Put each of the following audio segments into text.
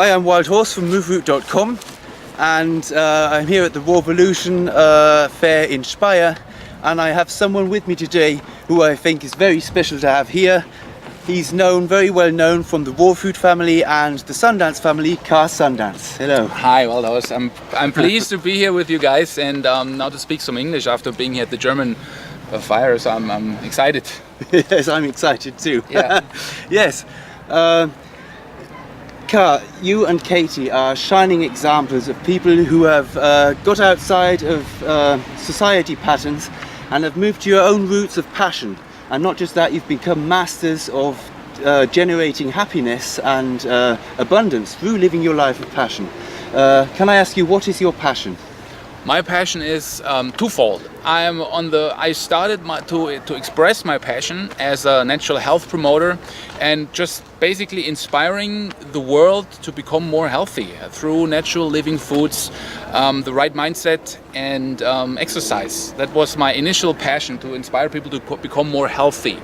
Hi, I'm Wild Horse from moveroot.com, and I'm here at the Revolution Fair in Speyer, and I have someone with me today who I think is very special to have here. He's very well known from the raw food family and the Sundance family, Ka Sundance. Hello. Hi, Wild Horse. I'm pleased to be here with you guys and now to speak some English after being here at the German fire, so I'm excited. Yes, I'm excited too. Yeah. Yes. Ka, you and Katie are shining examples of people who have got outside of society patterns and have moved to your own roots of passion. And not just that, you've become masters of generating happiness and abundance through living your life of passion. Can I ask you, what is your passion? My passion is twofold. I started to express my passion as a natural health promoter and just basically inspiring the world to become more healthy through natural living foods, the right mindset and exercise. That was my initial passion, to inspire people to become more healthy.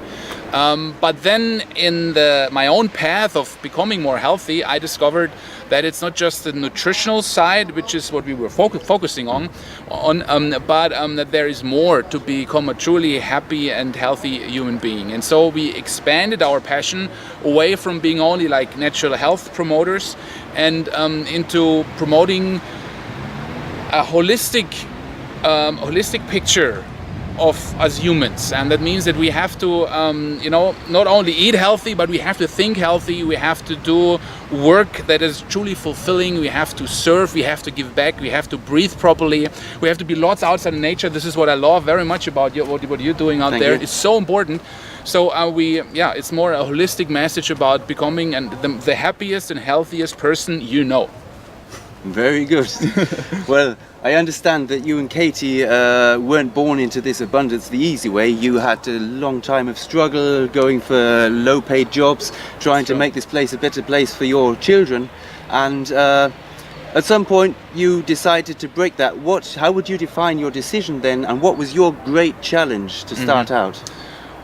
But then in my own path of becoming more healthy, I discovered that it's not just the nutritional side, which is what we were focusing on, but that there is more to become a truly happy and healthy human being. And so we expanded our passion away from being only like natural health promoters and into promoting a holistic picture of us humans, and that means that we have to not only eat healthy, but we have to think healthy, we have to do work that is truly fulfilling, we have to serve, we have to give back, we have to breathe properly, we have to be lots outside in nature. This is what I love very much about what you're doing out there. It's so important. So it's more a holistic message about becoming the happiest and healthiest person you know. Very good. Well, I understand that you and Katie weren't born into this abundance the easy way. You had a long time of struggle, going for low-paid jobs, trying to make this place a better place for your children. And at some point, you decided to break that. How would you define your decision then? And what was your great challenge to start out?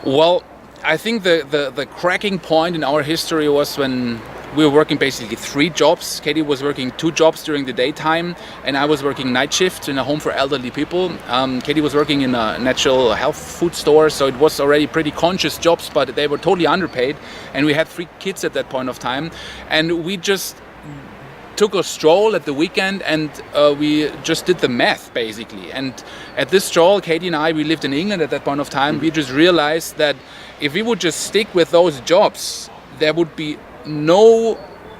Well, I think the cracking point in our history was when we were working basically 3 jobs. Katie was working 2 jobs during the daytime, and I was working night shift in a home for elderly people. Katie was working in a natural health food store, so it was already pretty conscious jobs, but they were totally underpaid. And we had 3 kids at that point of time, and we just took a stroll at the weekend and we just did the math basically. And at this stroll, Katie and I, we lived in England at that point of time. We just realized that if we would just stick with those jobs, there would be no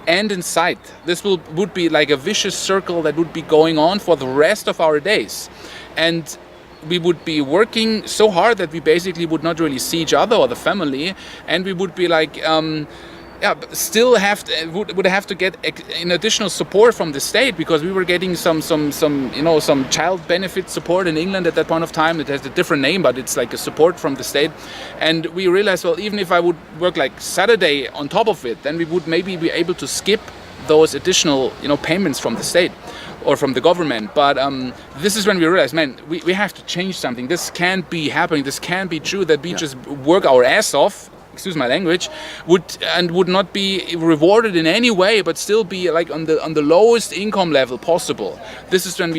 end in sight. This would be like a vicious circle that would be going on for the rest of our days, and we would be working so hard that we basically would not really see each other or the family, and we would be like still would have to get an additional support from the state, because we were getting some child benefit support in England at that point of time. It has a different name, but it's like a support from the state. And we realized, well, even if I would work like Saturday on top of it, then we would maybe be able to skip those additional payments from the state or from the government. But this is when we realized, man, we have to change something. This can't be happening. This can't be true that we just work our ass off, excuse my language, would not be rewarded in any way, but still be like on the lowest income level possible. This is when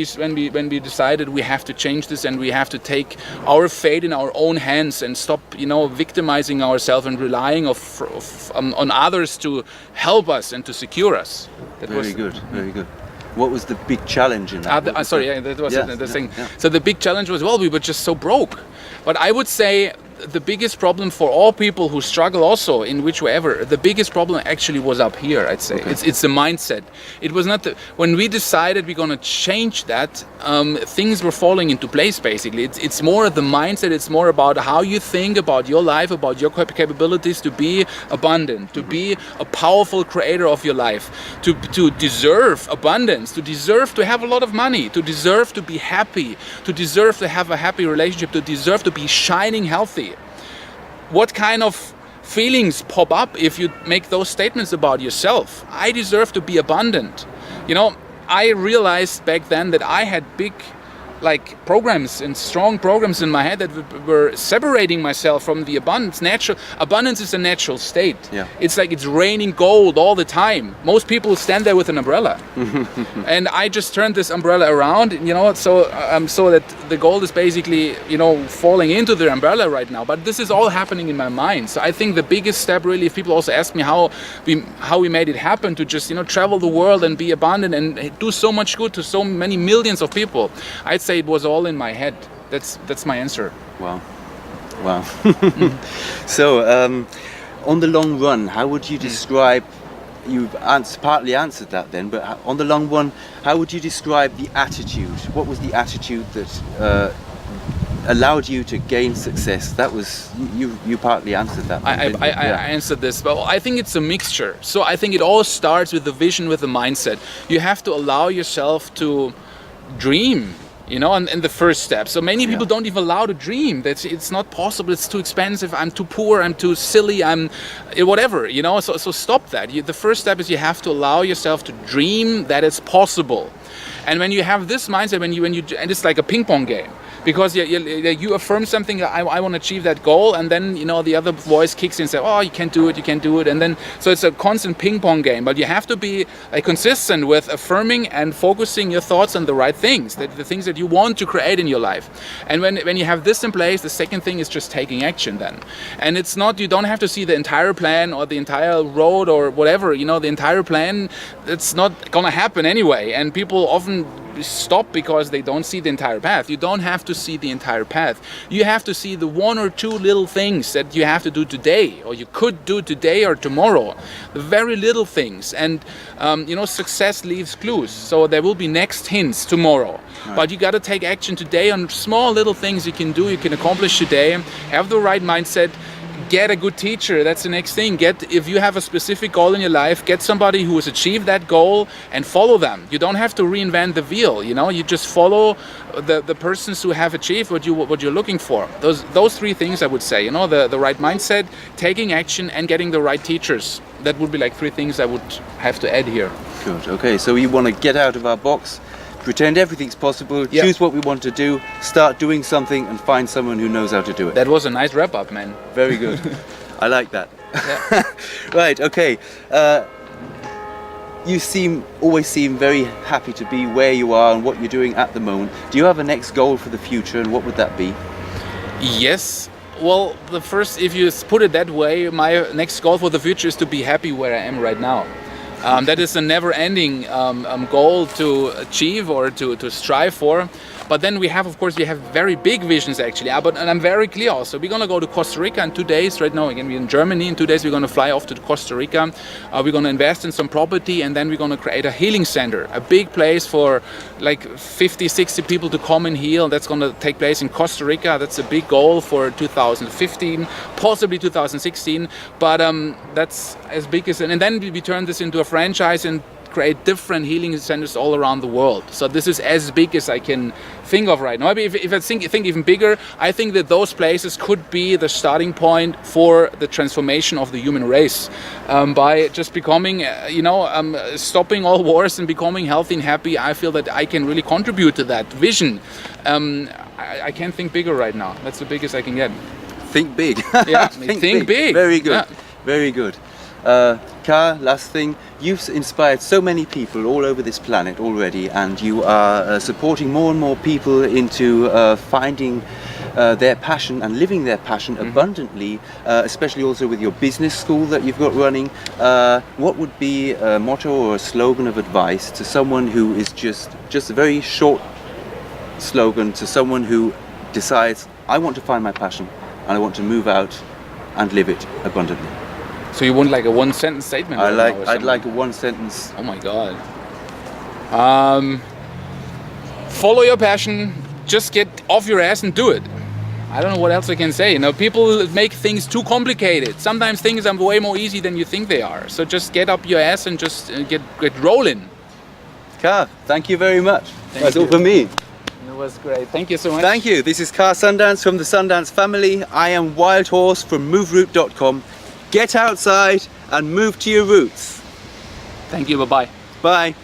we decided we have to change this, and we have to take our fate in our own hands and stop victimizing ourselves and relying on others to help us and to secure us. Very good. What was the big challenge in that? That was the thing. Yeah. So the big challenge was, well, we were just so broke. But I would say the biggest problem for all people who struggle also in whichever, the biggest problem actually was up here, I'd say. Okay. It's the mindset. It was not when we decided we're going to change that, things were falling into place basically. It's more the mindset. It's more about how you think about your life, about your capabilities to be abundant, to be a powerful creator of your life, to deserve abundance, to deserve to have a lot of money, to deserve to be happy, to deserve to have a happy relationship, to deserve to be shining healthy. What kind of feelings pop up if you make those statements about yourself? I deserve to be abundant. I realized back then that I had big like programs and strong programs in my head that were separating myself from the abundance. Abundance is a natural state. Yeah. It's like it's raining gold all the time. Most people stand there with an umbrella, and I just turned this umbrella around, so that the gold is basically, falling into the umbrella right now. But this is all happening in my mind. So I think the biggest step, really, if people also ask me how we made it happen to just travel the world and be abundant and do so much good to so many millions of people, I'd say it was all in my head. That's my answer. Wow. So on the long run, how would you describe, you've partly answered that then, but on the long run, how would you describe the attitude? What was the attitude that allowed you to gain success? That was, you partly answered that. I answered this, but I think it's a mixture. So I think it all starts with the vision, with the mindset. You have to allow yourself to dream, and the first step. So many people don't even allow to dream. It's not possible. It's too expensive. I'm too poor. I'm too silly. I'm whatever. So stop that. The first step is you have to allow yourself to dream that it's possible. And when you have this mindset, when you and it's like a ping pong game. Because you affirm something, I want to achieve that goal, and then the other voice kicks in and says, oh, you can't do it, and then so it's a constant ping pong game. But you have to be consistent with affirming and focusing your thoughts on the right things, the things that you want to create in your life. And when you have this in place, the second thing is just taking action then. And it's not, you don't have to see the entire plan or the entire road or whatever, the entire plan. It's not gonna happen anyway, and people often stop because they don't see the entire path. You don't have to see the entire path. You have to see the one or two little things that you have to do today, or you could do today or tomorrow. The very little things. And success leaves clues. So there will be next hints tomorrow. Right. But you got to take action today on small little things you can do, you can accomplish today. Have the right mindset. Get a good teacher. That's the next thing. If you have a specific goal in your life, get somebody who has achieved that goal and follow them. You don't have to reinvent the wheel. You just follow the persons who have achieved what you're looking for. Those three things I would say. The right mindset, taking action, and getting the right teachers. That would be like three things I would have to add here. Good. Okay. So we want to get out of our box, pretend everything's possible, choose what we want to do, start doing something, and find someone who knows how to do it. That was a nice wrap up, man. Very good. I like that. Yeah. Right, okay. You always seem very happy to be where you are and what you're doing at the moment. Do you have a next goal for the future, and what would that be? Yes. Well, if you put it that way, my next goal for the future is to be happy where I am right now. That is a never-ending goal to achieve or to strive for. But then we have very big visions actually. And I'm very clear also. We're going to go to Costa Rica in 2 days. Right now, again, we're in Germany. In 2 days, we're going to fly off to Costa Rica. We're going to invest in some property, and then we're going to create a healing center. A big place for like 50, 60 people to come and heal. That's going to take place in Costa Rica. That's a big goal for 2015, possibly 2016. But that's as big as... And then we turn this into a franchise and create different healing centers all around the world. So this is as big as I can think of right now. Maybe if I think even bigger, I think that those places could be the starting point for the transformation of the human race, by just becoming, stopping all wars and becoming healthy and happy. I feel that I can really contribute to that vision. I can't think bigger right now. That's the biggest I can get. Think big. Yeah, think big. Very good. Yeah. Very good. Ka, last thing, you've inspired so many people all over this planet already, and you are supporting more and more people into finding their passion and living their passion abundantly, especially also with your business school that you've got running. What would be a motto or a slogan of advice to someone who is just a very short slogan to someone who decides, I want to find my passion and I want to move out and live it abundantly? So you want like a one-sentence statement? I'd like a one-sentence. Oh my God. Follow your passion. Just get off your ass and do it. I don't know what else I can say. People make things too complicated. Sometimes things are way more easy than you think they are. So just get up your ass and just get rolling. Ka, thank you very much. That's all you. for me. It was great. Thank you so much. Thank you. This is Ka Sundance from the Sundance family. I am Wild Horse from moveroot.com. Get outside and move to your roots. Thank you. Bye-bye. Bye.